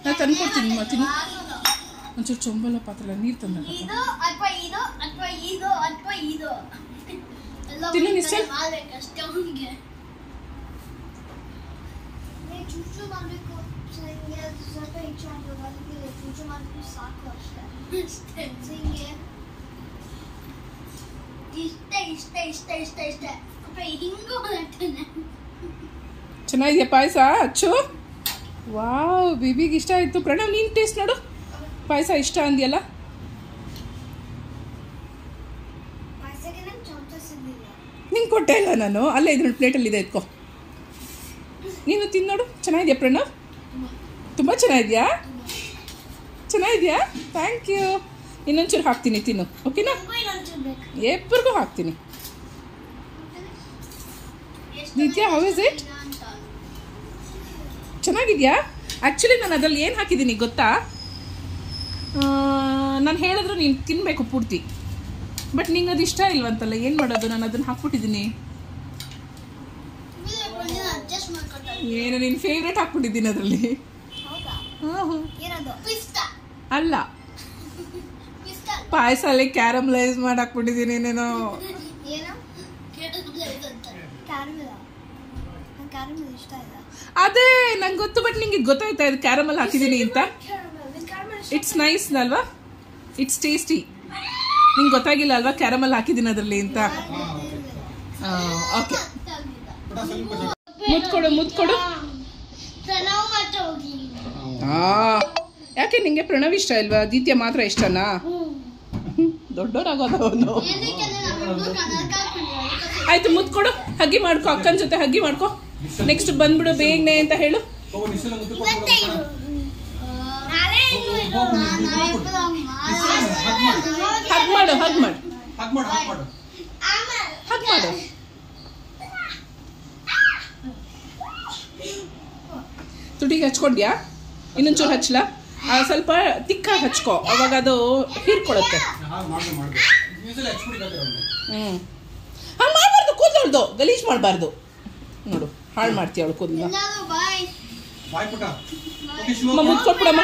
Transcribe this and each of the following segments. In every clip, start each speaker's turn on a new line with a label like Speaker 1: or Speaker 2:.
Speaker 1: ನಾನು ತಂದ್ಕೊಡ್ತೀನಿ ತಿನ್ನು ಒಂಚೂರು ಚೊಂಬಲ ಪಾತ್ರೆ ನೀರು ತಂದ ತಿನ್ನು ನಿಶ್ಚಲ್ ಚೆನ್ನಾಗಿದೆಯಾ ಪಾಯಸ ಅಚ್ಚು ವಾವ್ ಬೇಬಿಗೆ ಇಷ್ಟ ಆಯಿತು ಪ್ರಣವ್ ನೀನು ಟೇಸ್ಟ್ ನೋಡು ಪಾಯಸ ಇಷ್ಟ ಅಂದ್ಯಲ್ಲ ನಿಂಗೆ ಕೊಟ್ಟೆ ಇಲ್ಲ ನಾನು ಅಲ್ಲೇ ಇದ್ರ ಪ್ಲೇಟಲ್ಲಿದೆ ಎತ್ಕೋ ನೀನು ತಿನ್ನೋಡು ಚೆನ್ನಾಗಿದೆಯಾ ಪ್ರಣವ್ ತುಂಬ ಚೆನ್ನಾಗಿದೆಯಾ ಚೆನ್ನಾಗಿದೆಯಾ ಥ್ಯಾಂಕ್ ಯು ಇನ್ನೊಂಚೂರು ಹಾಕ್ತೀನಿ ತಿನ್ನು ಓಕೆನಾ ಎಬ್ಬರಿಗೂ ಹಾಕ್ತೀನಿ ನಿತ್ಯ ಹೌ ಇಸ್ ಇಟ್ ಚೆನ್ನಾಗಿದೆಯಾ ಆ್ಯಕ್ಚುಲಿ ನಾನು ಅದರಲ್ಲಿ ಏನು ಹಾಕಿದ್ದೀನಿ ಗೊತ್ತಾ ನಾನು ಹೇಳಿದ್ರು ನೀನು ತಿನ್ನಬೇಕು ಪೂರ್ತಿ ಬಟ್ ನಿಂಗೆ ಅದು ಇಷ್ಟ ಇಲ್ವಂತಲ್ಲ ಏನು ಮಾಡೋದು ನಾನು ಅದನ್ನು ಹಾಕ್ಬಿಟ್ಟಿದ್ದೀನಿ ಏನು ನಿನ್ನ ಫೇವ್ರೇಟ್ ಹಾಕ್ಬಿಟ್ಟಿದ್ದೀನಿ ಅದರಲ್ಲಿ ಅಲ್ಲ ಪಾಯಸ ಅಲ್ಲಿ ಕ್ಯಾರಮಲೈಸ್ ಮಾಡಿ ಹಾಕ್ಬಿಟ್ಟಿದ್ದೀನಿ ನೀನು ಅದೇ ನಂಗೆ ಗೊತ್ತು ಬಟ್ ನಿಂಗೆ ಗೊತ್ತಾಯ್ತಾ ಇದು ಕ್ಯಾರಮಲ್ ಹಾಕಿದ್ದೀನಿ ಅಂತ ಇಟ್ಸ್ ನೈಸ್ ಅಲ್ವಾ ಇಟ್ಸ್ ಟೇಸ್ಟಿ ನಿಂಗೆ ಗೊತ್ತಾಗಿಲ್ಲ ಅಲ್ವಾ ಕ್ಯಾರಮಲ್ ಹಾಕಿದ್ದೀನಿ ಅದರಲ್ಲಿ ಅಂತ ಓಕೆ ಮುತ್ಕೊಡು ಯಾಕೆ ನಿಂಗೆ ಪ್ರಣವ್ ಇಷ್ಟ ಇಲ್ವಾ ದಿತ್ಯ ಮಾತ್ರ ಇಷ್ಟನಾ ದೊಡ್ಡವರಾಗೋದ ಅವನು ಆಯ್ತು ಮುತ್ಕೊಡು ಹಗ್ಗಿ ಮಾಡ್ಕೊ ಅಕ್ಕನ ಜೊತೆ ಹಗ್ಗಿ ಮಾಡ್ಕೊ ನೆಕ್ಸ್ಟ್ ಬಂದ್ಬಿಡು ಬೇಗನೆ ಅಂತ ಹೇಳು ಹಗ್ ಮಾಡು ತುಟಿಗೆ ಹಚ್ಕೊಂಡ್ಯಾ ಇನ್ನೊಂಚೂರು ಹಚ್ಚಲ ಸ್ವಲ್ಪ ತಿಕ್ಕಾಗಿ ಹಚ್ಕೊ ಅವಾಗ ಅದು ಹೀರ್ಕೊಳುತ್ತೆ ಹಂಗೆ ಮಾಡಬಾರ್ದು ಕೂದಲೊಳ್ದು ಗಲೀಜ್ ಮಾಡಬಾರ್ದು ನೋಡು ಹಾಳು ಮಾಡ್ತೀಯ ಅವಳು ಕೂದಲ ಮುದ್ಕೊಟ್ಬಿಡಮ್ಮ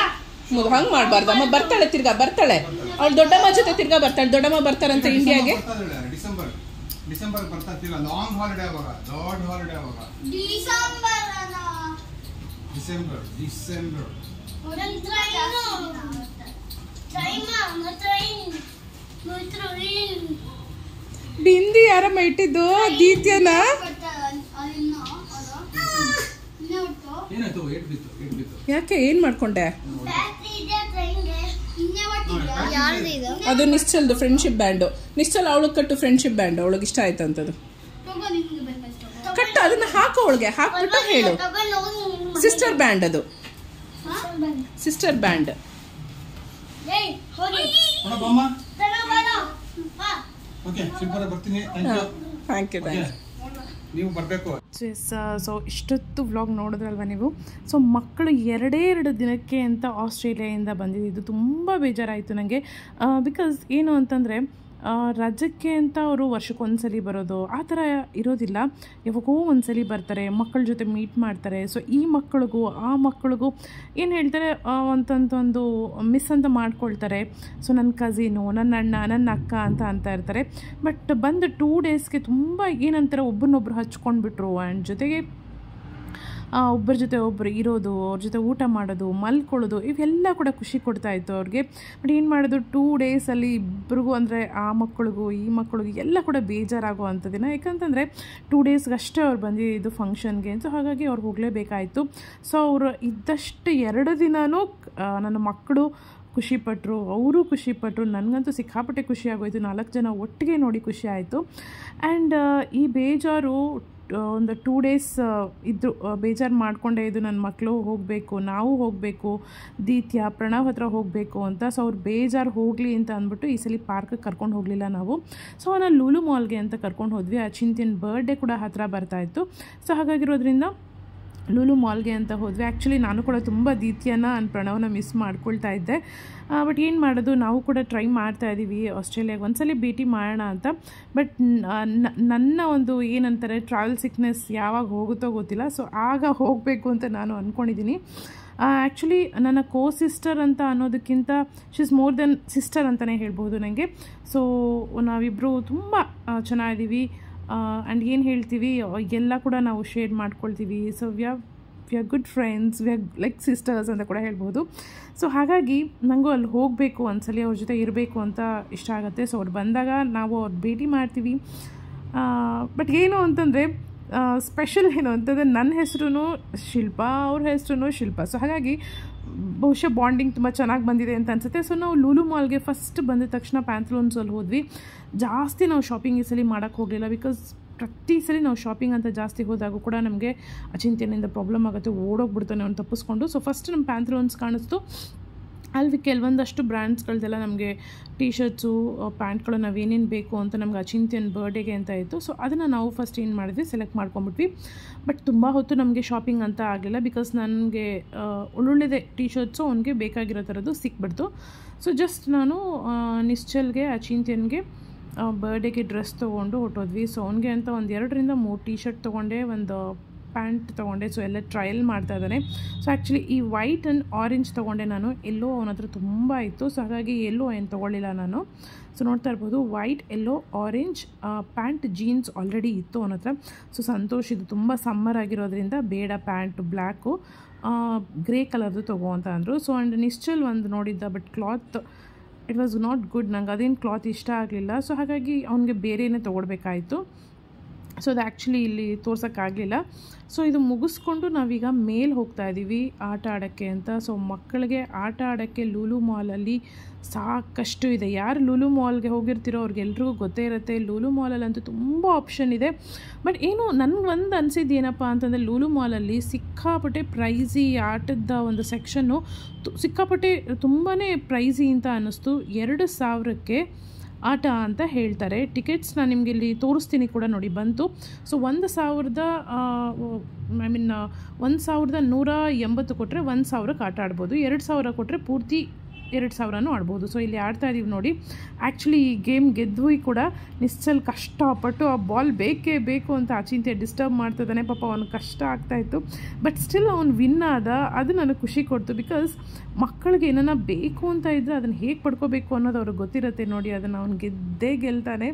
Speaker 1: ಹಂಗೆ ಮಾಡಬಾರ್ದು ಅಮ್ಮ ಬರ್ತಾಳೆ ತಿರ್ಗಾ ಬರ್ತಾಳೆ ಅವಳು ದೊಡ್ಡಮ್ಮ ಜೊತೆ ತಿರ್ಗಾ ಬರ್ತಾಳೆ ದೊಡ್ಡಮ್ಮ ಬರ್ತಾರಂತೆ ಇಂಡಿಯಾಗೆ
Speaker 2: ಡಿಸೆಂಬರ್ ಬರ್ತಾತಿಲ್ಲ ಲಾಂಗ್ ಹಾಲಿಡೇ ಅವಾಗ ದೊಡ್ಡ ಹಾಲಿಡೇ ಅವಾಗ ಡಿಸೆಂಬರ್
Speaker 1: ಬಿಂದಿ ಯಾರಮ್ಮ ಇಟ್ಟಿದ್ದು ದೀತ್ಯನ ಯಾಕೆ ಏನ್ ಮಾಡ್ಕೊಂಡೆ ಅದು ನಿಶ್ಚಲ್ದು ಫ್ರೆಂಡ್ಶಿಪ್ ಬ್ಯಾಂಡು ನಿಶ್ಚಲ್ ಅವಳಿಗೆ ಕಟ್ಟು ಫ್ರೆಂಡ್ಶಿಪ್ ಬ್ಯಾಂಡ್ ಅವಳಿಗೆ ಇಷ್ಟ ಆಯ್ತಂತದ್ದು ಕಟ್ಟು ಅದನ್ನ ಹಾಕೋ ಅವಳಿಗೆ ಹಾಕ್ಬಿಟ್ಟು ಹೇಳು ಸಿಸ್ಟರ್ ಬ್ಯಾಂಡ್ ಅದು ಸಿಸ್ಟರ್ ಬ್ಯಾಂಡ್ ಥ್ಯಾಂಕ್ ಯು
Speaker 2: ನೀವು ಬರಬೇಕು
Speaker 1: ಸೊ ಇಷ್ಟೊತ್ತು ವ್ಲಾಗ್ ನೋಡಿದ್ರಲ್ವ ನೀವು ಸೊ ಮಕ್ಕಳು ಎರಡು ದಿನಕ್ಕೆ ಅಂತ ಆಸ್ಟ್ರೇಲಿಯಾದಿಂದ ಬಂದಿದ್ದು ತುಂಬ ಬೇಜಾರಾಯಿತು ನನಗೆ ಬಿಕಾಸ್ ಏನು ಅಂತಂದರೆ ರಜಕ್ಕೆ ಅಂತ ಅವರು ವರ್ಷಕ್ಕೊಂದ್ಸಲಿ ಬರೋದು ಆ ಥರ ಇರೋದಿಲ್ಲ ಯಾವಾಗೋ ಒಂದ್ಸಲಿ ಬರ್ತಾರೆ ಮಕ್ಕಳ ಜೊತೆ ಮೀಟ್ ಮಾಡ್ತಾರೆ ಸೊ ಈ ಮಕ್ಕಳಿಗೂ ಆ ಮಕ್ಕಳಿಗೂ ಏನು ಹೇಳ್ತಾರೆ ಒಂದು ಮಿಸ್ ಅಂತ ಮಾಡ್ಕೊಳ್ತಾರೆ ಸೊ ನನ್ನ ಕಸಿನು ನನ್ನ ಅಣ್ಣ ನನ್ನ ಅಕ್ಕ ಅಂತ ಇರ್ತಾರೆ ಬಟ್ ಬಂದು 2 ಡೇಸ್ಗೆ ತುಂಬ ಏನಂತಾರೆ ಒಬ್ಬರನ್ನೊಬ್ರು ಹಚ್ಕೊಂಡ್ಬಿಟ್ರು ಆ್ಯಂಡ್ ಜೊತೆಗೆ ಒಬ್ಬರ ಜೊತೆ ಒಬ್ಬರು ಇರೋದು ಅವ್ರ ಜೊತೆ ಊಟ ಮಾಡೋದು ಮಲ್ಕೊಳ್ಳೋದು ಇವೆಲ್ಲ ಕೂಡ ಖುಷಿ ಕೊಡ್ತಾಯಿತ್ತು ಅವ್ರಿಗೆ ಬಟ್ ಏನು ಮಾಡೋದು 2 ಡೇಸಲ್ಲಿ ಇಬ್ಬರಿಗೂ ಅಂದರೆ ಆ ಮಕ್ಕಳಿಗೂ ಈ ಮಕ್ಕಳಿಗೂ ಎಲ್ಲ ಕೂಡ ಬೇಜಾರಾಗೋ ಅಂಥದ್ದಿನ ಯಾಕಂತಂದರೆ 2 ಡೇಸ್ಗಷ್ಟೇ ಅವ್ರು ಬಂದಿದ್ದು ಫಂಕ್ಷನ್ಗೆ ಸೊ ಹಾಗಾಗಿ ಅವ್ರು ಹೋಗಲೇಬೇಕಾಯಿತು ಸೊ ಅವರು ಇದ್ದಷ್ಟು 2 ದಿನವೂ ನನ್ನ ಮಕ್ಕಳು ಖುಷಿಪಟ್ಟರು ಅವರು ಖುಷಿಪಟ್ಟರು ನನಗಂತೂ ಸಿಕ್ಕಾಪಟ್ಟೆ ಖುಷಿಯಾಗೋಯಿತು 4 ಜನ ಒಟ್ಟಿಗೆ ನೋಡಿ ಖುಷಿ ಆಯಿತು ಆ್ಯಂಡ್ ಈ ಬೇಜಾರು ಒಂದು 2 ಡೇಸ್ ಇದ್ದು ಬೇಜಾರು ಮಾಡಿಕೊಂಡೇ ಇದು ನನ್ನ ಮಕ್ಕಳು ಹೋಗಬೇಕು ನಾವು ಹೋಗಬೇಕು ದೀತ್ಯ ಪ್ರಣವ್ ಹತ್ರ ಹೋಗಬೇಕು ಅಂತ ಸೊ ಅವ್ರು ಬೇಜಾರು ಹೋಗಲಿ ಅಂತ ಅಂದ್ಬಿಟ್ಟು ಈ ಸಲ ಪಾರ್ಕಿಗೆ ಕರ್ಕೊಂಡು ಹೋಗಲಿಲ್ಲ ನಾವು ಸೊ ನಾನು ಲೂಲು ಮಾಲ್ಗೆ ಅಂತ ಕರ್ಕೊಂಡು ಹೋದ್ವಿ ಆ ಚಿಂತಿನ ಬರ್ಡೇ ಕೂಡ ಹತ್ತಿರ ಬರ್ತಾಯಿತ್ತು ಸೊ ಹಾಗಾಗಿರೋದ್ರಿಂದ ಲೂಲು ಮಾಲ್ಗೆ ಅಂತ ಹೋದ್ವಿ ಆ್ಯಕ್ಚುಲಿ ನಾನು ಕೂಡ ತುಂಬ ದೀತ್ಯನ ಪ್ರಣವನ ಮಿಸ್ ಮಾಡ್ಕೊಳ್ತಾ ಇದ್ದೆ ಬಟ್ ಏನು ಮಾಡೋದು ನಾವು ಕೂಡ ಟ್ರೈ ಮಾಡ್ತಾಯಿದ್ದೀವಿ ಆಸ್ಟ್ರೇಲಿಯಾಗೆ ಒಂದ್ಸಲಿ ಭೇಟಿ ಮಾಡೋಣ ಅಂತ ಬಟ್ ನನ್ನ ಒಂದು ಏನಂತಾರೆ ಟ್ರಾವೆಲ್ ಸಿಕ್ನೆಸ್ ಯಾವಾಗ ಹೋಗುತ್ತೋ ಗೊತ್ತಿಲ್ಲ ಸೊ ಆಗ ಹೋಗಬೇಕು ಅಂತ ನಾನು ಅಂದ್ಕೊಂಡಿದ್ದೀನಿ ಆ್ಯಕ್ಚುಲಿ ನನ್ನ ಸಿಸ್ಟರ್ ಅಂತ ಅನ್ನೋದಕ್ಕಿಂತ she is more than sister ಅಂತಲೇ ಹೇಳ್ಬೋದು ನನಗೆ. ಸೊ ನಾವಿಬ್ಬರು ತುಂಬ ಚೆನ್ನಾಗಿದ್ದೀವಿ ಆ್ಯಂಡ್ ಏನು ಹೇಳ್ತೀವಿ ಎಲ್ಲ ಕೂಡ ನಾವು ಶೇರ್ ಮಾಡ್ಕೊಳ್ತೀವಿ. So we are good friends, we are like sisters ಅಂತ ಕೂಡ ಹೇಳ್ಬೋದು. ಸೊ ಹಾಗಾಗಿ ನನಗೂ ಅಲ್ಲಿ ಹೋಗಬೇಕು, ಒಂದ್ಸಲಿ ಅವ್ರ ಜೊತೆ ಇರಬೇಕು ಅಂತ ಇಷ್ಟ ಆಗುತ್ತೆ. ಸೊ ಅವ್ರು ಬಂದಾಗ ನಾವು ಅವ್ರು ಭೇಟಿ ಮಾಡ್ತೀವಿ. ಬಟ್ ಏನು ಅಂತಂದರೆ ಸ್ಪೆಷಲ್ ಏನು ಅಂತಂದರೆ ನನ್ನ ಹೆಸರು ಶಿಲ್ಪಾ, ಅವ್ರ ಹೆಸರು ಶಿಲ್ಪಾ. ಸೊ ಹಾಗಾಗಿ ಬಹುಶಃ ಬಾಂಡಿಂಗ್ ತುಂಬ ಚೆನ್ನಾಗಿ ಬಂದಿದೆ ಅಂತ ಅನಿಸುತ್ತೆ. ಸೊ ನಾವು ಲೂಲು ಮಾಲ್ಗೆ ಫಸ್ಟ್ ಬಂದಿದ ತಕ್ಷಣ ಪ್ಯಾಂಥಲೂನ್ಸಲ್ಲಿ ಹೋದ್ವಿ. ಜಾಸ್ತಿ ನಾವು ಶಾಪಿಂಗ್ ಈ ಸಲ ಮಾಡೋಕ್ಕೆ ಹೋಗಲಿಲ್ಲ, ಬಿಕಾಸ್ ಪ್ರತಿ ಸಲ ನಾವು ಶಾಪಿಂಗ್ ಅಂತ ಜಾಸ್ತಿ ಹೋದಾಗೂ ಕೂಡ ನಮಗೆ ಅಚಿಂತ್ಯನಿಂದ ಪ್ರಾಬ್ಲಮ್ ಆಗುತ್ತೆ, ಓಡೋಗ್ಬಿಡ್ತಾನೆ ಅವ್ನು ತಪ್ಪಿಸ್ಕೊಂಡು. ಸೊ ಫಸ್ಟ್ ನಮ್ಮ ಪ್ಯಾಂಥಲೂನ್ಸ್ ಕಾಣಿಸ್ತು. ಅಲ್ಲಿ ಕೆಲವೊಂದಷ್ಟು ಬ್ರ್ಯಾಂಡ್ಸ್ಗಳದೆಲ್ಲ ನಮಗೆ ಟೀ ಶರ್ಟ್ಸು, ಪ್ಯಾಂಟ್ಗಳು ನಾವೇನೇನು ಬೇಕು ಅಂತ ನಮ್ಗೆ ಅಚಿಂತ್ಯನ ಬರ್ಡೇಗೆ ಅಂತ ಇತ್ತು. ಸೊ ಅದನ್ನು ನಾವು ಫಸ್ಟ್ ಏನು ಮಾಡಿದ್ವಿ, ಸೆಲೆಕ್ಟ್ ಮಾಡ್ಕೊಂಬಿಟ್ವಿ. ಬಟ್ ತುಂಬ ಹೊತ್ತು ನಮಗೆ ಶಾಪಿಂಗ್ ಅಂತ ಆಗಲಿಲ್ಲ, ಬಿಕಾಸ್ ನನಗೆ ಒಳ್ಳೊಳ್ಳೆದೇ ಟೀ ಶರ್ಟ್ಸು ಅವ್ನಿಗೆ ಬೇಕಾಗಿರೋ ಥರದ್ದು ಸಿಕ್ಬಿಡ್ತು. ಸೊ ಜಸ್ಟ್ ನಾನು ನಿಶ್ಚಲ್ಗೆ ಅಚಿಂತ್ಯನಿಗೆ ಬರ್ಡೇಗೆ ಡ್ರೆಸ್ ತೊಗೊಂಡು ಹೊಟ್ಟೋದ್ವಿ. ಸೊ ಅವ್ನಿಗೆ ಅಂತ ಒಂದು 2 ರಿಂದ 3 ಟೀ ಶರ್ಟ್ ತೊಗೊಂಡೆ, ಒಂದು ಪ್ಯಾಂಟ್ ತೊಗೊಂಡೆ. ಸೊ ಎಲ್ಲ ಟ್ರಯಲ್ ಮಾಡ್ತಾ ಇದ್ದಾನೆ. ಸೊ ಆ್ಯಕ್ಚುಲಿ ಈ ವೈಟ್ ಆ್ಯಂಡ್ ಆರೆಂಜ್ ತೊಗೊಂಡೆ ನಾನು. ಎಲ್ಲೋ ಅವನ ಹತ್ರ ತುಂಬ ಇತ್ತು, ಸೊ ಹಾಗಾಗಿ ಎಲ್ಲೋ ಏನು ತೊಗೊಳ್ಳಿಲ್ಲ ನಾನು. ಸೊ ನೋಡ್ತಾ ಇರ್ಬೋದು, ವೈಟ್, ಎಲ್ಲೋ, ಆರೆಂಜ್ ಪ್ಯಾಂಟ್, ಜೀನ್ಸ್ ಆಲ್ರೆಡಿ ಇತ್ತು ಅವನ ಹತ್ರ. ಸೊ ಸಂತೋಷ್ ಇದು ತುಂಬ ಸಮ್ಮರ್ ಆಗಿರೋದ್ರಿಂದ ಬೇಡ ಪ್ಯಾಂಟು ಬ್ಲ್ಯಾಕು, ಗ್ರೇ ಕಲರ್ದು ತೊಗೋ ಅಂತ ಅಂದರು. ಸೊ ಆ್ಯಂಡ್ ನಿಶ್ಚಲ್ ಒಂದು ನೋಡಿದ್ದ, but cloth it was not good. ನಂಗೆ ಅದೇನು ಕ್ಲಾತ್ ಇಷ್ಟ ಆಗಲಿಲ್ಲ. ಸೊ ಹಾಗಾಗಿ ಅವನಿಗೆ ಬೇರೆಯೇ ತೊಗೊಳ್ಬೇಕಾಯಿತು. ಸೊ ಅದು ಆ್ಯಕ್ಚುಲಿ ಇಲ್ಲಿ ತೋರ್ಸೋಕ್ಕಾಗಲಿಲ್ಲ. ಸೊ ಇದು ಮುಗಿಸ್ಕೊಂಡು ನಾವೀಗ ಮೇಲೆ ಹೋಗ್ತಾ ಇದ್ದೀವಿ ಆಟ ಆಡೋಕ್ಕೆ ಅಂತ. ಸೊ ಮಕ್ಕಳಿಗೆ ಆಟ ಆಡೋಕ್ಕೆ ಲೂಲು ಮಾಲಲ್ಲಿ ಸಾಕಷ್ಟು ಇದೆ. ಯಾರು ಲೂಲು ಮಾಲ್ಗೆ ಹೋಗಿರ್ತೀರೋ ಅವ್ರಿಗೆಲ್ರಿಗೂ ಗೊತ್ತೇ ಇರುತ್ತೆ. ಲೂಲು ಮಾಲಲ್ಲಂತೂ ತುಂಬ ಆಪ್ಷನ್ ಇದೆ. ಬಟ್ ಏನು ನನಗೊಂದು ಅನಿಸಿದ್ದು ಏನಪ್ಪ ಅಂತಂದರೆ, ಲೂಲು ಮಾಲಲ್ಲಿ ಸಿಕ್ಕಾಪಟ್ಟೆ ಪ್ರೈಸಿ ಆಟದ ಒಂದು ಸೆಕ್ಷನ್ನು ಸಿಕ್ಕಾಪಟ್ಟೆ ತುಂಬಾ ಪ್ರೈಸಿ ಅಂತ ಅನ್ನಿಸ್ತು. 2000ಕ್ಕೆ ಆಟ ಅಂತ ಹೇಳ್ತಾರೆ. ಟಿಕೆಟ್ಸ್ ನಾನು ನಿಮಗೆ ಇಲ್ಲಿ ತೋರಿಸ್ತೀನಿ ಕೂಡ, ನೋಡಿ ಬಂತು. ಸೊ 1180 ಕೊಟ್ಟರೆ 1000ಕ್ಕೆ ಆಟ ಆಡ್ಬೋದು. 2000 ಕೊಟ್ಟರೆ ಪೂರ್ತಿ 2000 ಆಡ್ಬೋದು. ಸೊ ಇಲ್ಲಿ ಆಡ್ತಾ ಇದ್ದೀವಿ ನೋಡಿ. ಆ್ಯಕ್ಚುಲಿ ಈ ಗೇಮ್ ಗೆದ್ವು ಕೂಡ ನಿಶ್ಚಲ್ ಕಷ್ಟಪಟ್ಟು ಆ ಬಾಲ್ ಬೇಕೇ ಬೇಕು ಅಂತ ಅಚಿಂತ್ಯ ಡಿಸ್ಟರ್ಬ್ ಮಾಡ್ತಿದ್ದಾನೆ. ಪಾಪ ಅವ್ನು ಕಷ್ಟ ಆಗ್ತಾಯಿತ್ತು, ಬಟ್ ಸ್ಟಿಲ್ ಅವ್ನು ವಿನ್ ಆದ. ಅದು ನನಗೆ ಖುಷಿ ಕೊಡ್ತು, ಬಿಕಾಸ್ ಮಕ್ಕಳಿಗೆ ಏನನ್ನ ಬೇಕು ಅಂತ ಇದ್ದರೆ ಅದನ್ನು ಹೇಗೆ ಪಡ್ಕೋಬೇಕು ಅನ್ನೋದು ಅವ್ರಿಗೆ ಗೊತ್ತಿರುತ್ತೆ ನೋಡಿ. ಅದನ್ನು ಅವ್ನು ಗೆಲ್ತಾನೆ.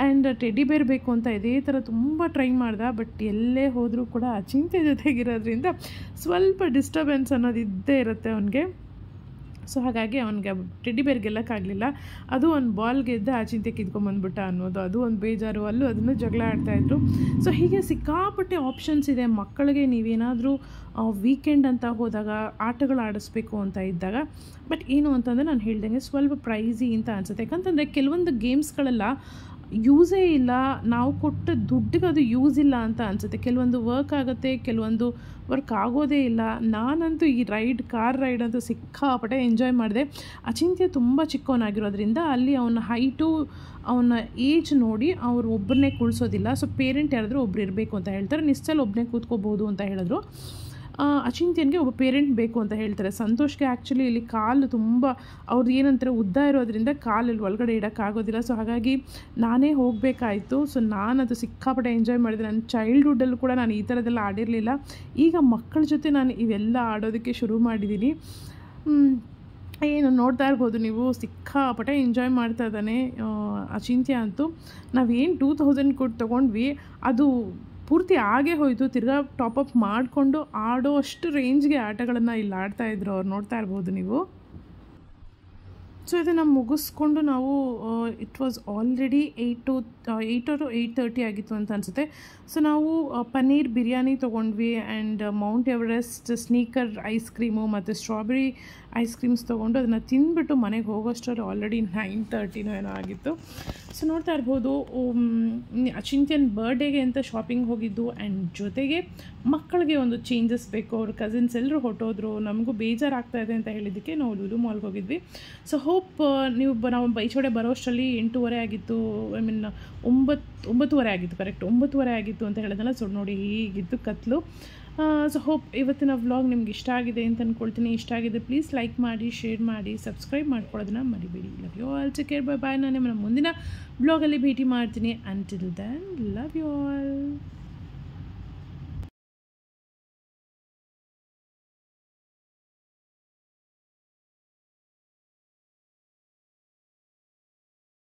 Speaker 1: ಆ್ಯಂಡ್ ಟೆಡಿ ಬೇರ್ ಬೇಕು ಅಂತ ಇದೇ ಥರ ತುಂಬ ಟ್ರೈ ಮಾಡ್ದೆ, ಬಟ್ ಎಲ್ಲೇ ಹೋದರೂ ಕೂಡ ಅಚಿಂತ್ಯ ಜೊತೆಗಿರೋದ್ರಿಂದ ಸ್ವಲ್ಪ ಡಿಸ್ಟರ್ಬೆನ್ಸ್ ಅನ್ನೋದು ಇದ್ದೇ ಇರುತ್ತೆ ಅವನಿಗೆ. ಸೊ ಹಾಗಾಗಿ ಅವನಿಗೆ ಟೆಡಿ ಬೇರ್ ಗೆಲ್ಲಕ್ಕಾಗಲಿಲ್ಲ. ಅದು ಒಂದು ಬಾಲ್ ಗೆದ್ದ ಅಚಿಂತ್ಯ ಕಿತ್ಕೊಂಬಂದ್ಬಿಟ್ಟ ಅನ್ನೋದು, ಅದು ಒಂದು ಬೇಜಾರು. ಅದನ್ನು ಜಗಳ ಆಡ್ತಾಯಿದ್ರು. ಸೊ ಹೀಗೆ ಸಿಕ್ಕಾಪಟ್ಟೆ ಆಪ್ಷನ್ಸ್ ಇದೆ ಮಕ್ಕಳಿಗೆ. ನೀವೇನಾದರೂ ವೀಕೆಂಡ್ ಅಂತ ಹೋದಾಗ ಆಟಗಳು ಆಡಿಸ್ಬೇಕು ಅಂತ ಇದ್ದಾಗ. ಬಟ್ ಏನು ಅಂತಂದರೆ ನಾನು ಹೇಳ್ದಂಗೆ ಸ್ವಲ್ಪ ಪ್ರೈಸಿ ಅಂತ ಅನಿಸುತ್ತೆ. ಯಾಕಂತಂದರೆ ಕೆಲವೊಂದು ಗೇಮ್ಸ್ಗಳೆಲ್ಲ ಯೂಸೇ ಇಲ್ಲ, ನಾವು ಕೊಟ್ಟ ದುಡ್ಡಿಗೆ ಅದು ಯೂಸ್ ಇಲ್ಲ ಅಂತ ಅನಿಸುತ್ತೆ. ಕೆಲವೊಂದು ವರ್ಕ್ ಆಗುತ್ತೆ, ಕೆಲವೊಂದು ವರ್ಕ್ ಆಗೋದೇ ಇಲ್ಲ. ನಾನಂತೂ ಈ ಕಾರ್ ರೈಡ್ ಅಂತೂ ಸಿಕ್ಕಾಪಟ್ಟೆ ಎಂಜಾಯ್ ಮಾಡಿದೆ. ಅಚಿಂತ್ಯ ತುಂಬ ಚಿಕ್ಕವನಾಗಿರೋದ್ರಿಂದ ಅಲ್ಲಿ ಅವನ ಹೈಟು, ಅವನ ಏಜ್ ನೋಡಿ ಅವ್ರು ಒಬ್ಬರನ್ನೇ ಕೂಳಿಸೋದಿಲ್ಲ. ಸೊ ಪೇರೆಂಟ್ ಯಾರಾದರೂ ಒಬ್ರು ಇರಬೇಕು ಅಂತ ಹೇಳ್ತಾರೆ. ನಿಶ್ಚಲ್ ಒಬ್ಬನೇ ಕೂತ್ಕೋಬೋದು ಅಂತ ಹೇಳಿದ್ರು. ಅಚಿಂತ್ಯನಿಗೆ ಒಬ್ಬ ಪೇರೆಂಟ್ ಬೇಕು ಅಂತ ಹೇಳ್ತಾರೆ. ಸಂತೋಷ್ಗೆ ಆ್ಯಕ್ಚುಲಿ ಇಲ್ಲಿ ಕಾಲು ತುಂಬ ಅವ್ರದ್ದು ಏನಂತಾರೆ ಉದ್ದ ಇರೋದ್ರಿಂದ ಕಾಲಲ್ಲಿ ಒಳಗಡೆ ಇಡೋಕ್ಕಾಗೋದಿಲ್ಲ. ಸೊ ಹಾಗಾಗಿ ನಾನೇ ಹೋಗಬೇಕಾಯಿತು. ಸೊ ನಾನದು ಸಿಕ್ಕಾಪಟ್ಟೆ ಎಂಜಾಯ್ ಮಾಡಿದೆ. ನನ್ನ ಚೈಲ್ಡ್ಹುಡ್ಡಲ್ಲೂ ಕೂಡ ನಾನು ಈ ಥರದ್ದೆಲ್ಲ ಆಡಿರಲಿಲ್ಲ. ಈಗ ಮಕ್ಕಳ ಜೊತೆ ನಾನು ಇವೆಲ್ಲ ಆಡೋದಕ್ಕೆ ಶುರು ಮಾಡಿದ್ದೀನಿ. ಏನು ನೋಡ್ತಾ ಇರ್ಬೋದು ನೀವು, ಸಿಕ್ಕಾಪಟ್ಟೆ ಎಂಜಾಯ್ ಮಾಡ್ತಾ ಇದ್ದಾನೆ ಅಚಿಂತ್ಯ ಅಂತೂ. ನಾವೇನು 2000 ಕೊಟ್ಟು ತೊಗೊಂಡ್ವಿ, ಅದು ಪೂರ್ತಿ ಆಗೇ ಹೋಯಿತು. ತಿರ್ಗಾ ಟಾಪಪ್ ಮಾಡಿಕೊಂಡು ಆಡೋ ಅಷ್ಟು ರೇಂಜ್ಗೆ ಆಟಗಳನ್ನು ಇಲ್ಲಿ ಆಡ್ತಾಯಿದ್ರು ಅವ್ರು, ನೋಡ್ತಾ ಇರ್ಬೋದು ನೀವು. ಸೊ ಇದನ್ನು ಮುಗಿಸ್ಕೊಂಡು ನಾವು ಇಟ್ ವಾಸ್ ಆಲ್ರೆಡಿ 8 or 8:30 ಆಗಿತ್ತು ಅಂತ ಅನಿಸುತ್ತೆ. ಸೊ ನಾವು ಪನ್ನೀರ್ ಬಿರಿಯಾನಿ ತೊಗೊಂಡ್ವಿ and Mount Everest sneaker ice cream ಮತ್ತು ಸ್ಟ್ರಾಬೆರಿ ಐಸ್ ಕ್ರೀಮ್ಸ್ ತೊಗೊಂಡು ಅದನ್ನು ತಿಂದ್ಬಿಟ್ಟು ಮನೆಗೆ ಹೋಗೋಷ್ಟರಲ್ಲಿ ಆಲ್ರೆಡಿ 9:30 ಏನೋ ಆಗಿತ್ತು. ಸೊ ನೋಡ್ತಾ ಇರ್ಬೋದು, ಅಚಿಂತ್ಯನ ಬರ್ಡೇಗೆ ಅಂತ ಶಾಪಿಂಗ್ ಹೋಗಿದ್ದು. ಆ್ಯಂಡ್ ಜೊತೆಗೆ ಮಕ್ಕಳಿಗೆ ಒಂದು ಚೇಂಜಸ್ ಬೇಕು. ಅವ್ರ ಕಸಿನ್ಸ್ ಎಲ್ಲರೂ ಹೊಟ್ಟೋದ್ರು, ನಮಗೂ ಬೇಜಾರಾಗ್ತಾ ಇದೆ ಅಂತ ಹೇಳಿದ್ದಕ್ಕೆ ನಾವು ಲೂಲು ಮಾಲ್ಗೆ ಹೋಗಿದ್ವಿ. ಸೊ ಹೋಪ್ ನಾವು ಬೈಚೋಡೆ ಬರೋಷ್ಟರಲ್ಲಿ 8:30 ಆಗಿತ್ತು. 9:30 ಆಗಿತ್ತು, ಕರೆಕ್ಟ್ 9:30 ಆಗಿತ್ತು ಅಂತ ಹೇಳಿದ್ನಲ್ಲ. ಸೊ ನೋಡಿ ಹೀಗಿತ್ತು ಕತ್ಲು. ಸೊ ಹೋಪ್ ಇವತ್ತಿನ ವ್ಲಾಗ್ ನಿಮ್ಗೆ ಇಷ್ಟ ಆಗಿದೆ ಅಂತ ಅಂದ್ಕೊಳ್ತೀನಿ. ಇಷ್ಟ ಆಗಿದೆ ಪ್ಲೀಸ್ ಲೈಕ್ ಮಾಡಿ, ಶೇರ್ ಮಾಡಿ, ಸಬ್ಸ್ಕ್ರೈಬ್ ಮಾಡ್ಕೊಳ್ಳೋದನ್ನ ಮರಿಬೇಡಿ. Love you all, take care, bye bye. ನಾನು ನಿಮ್ಮನ್ನ ಮುಂದಿನ ವ್ಲಾಗಲ್ಲಿ ಭೇಟಿ ಮಾಡ್ತೀನಿ. Until then love you all.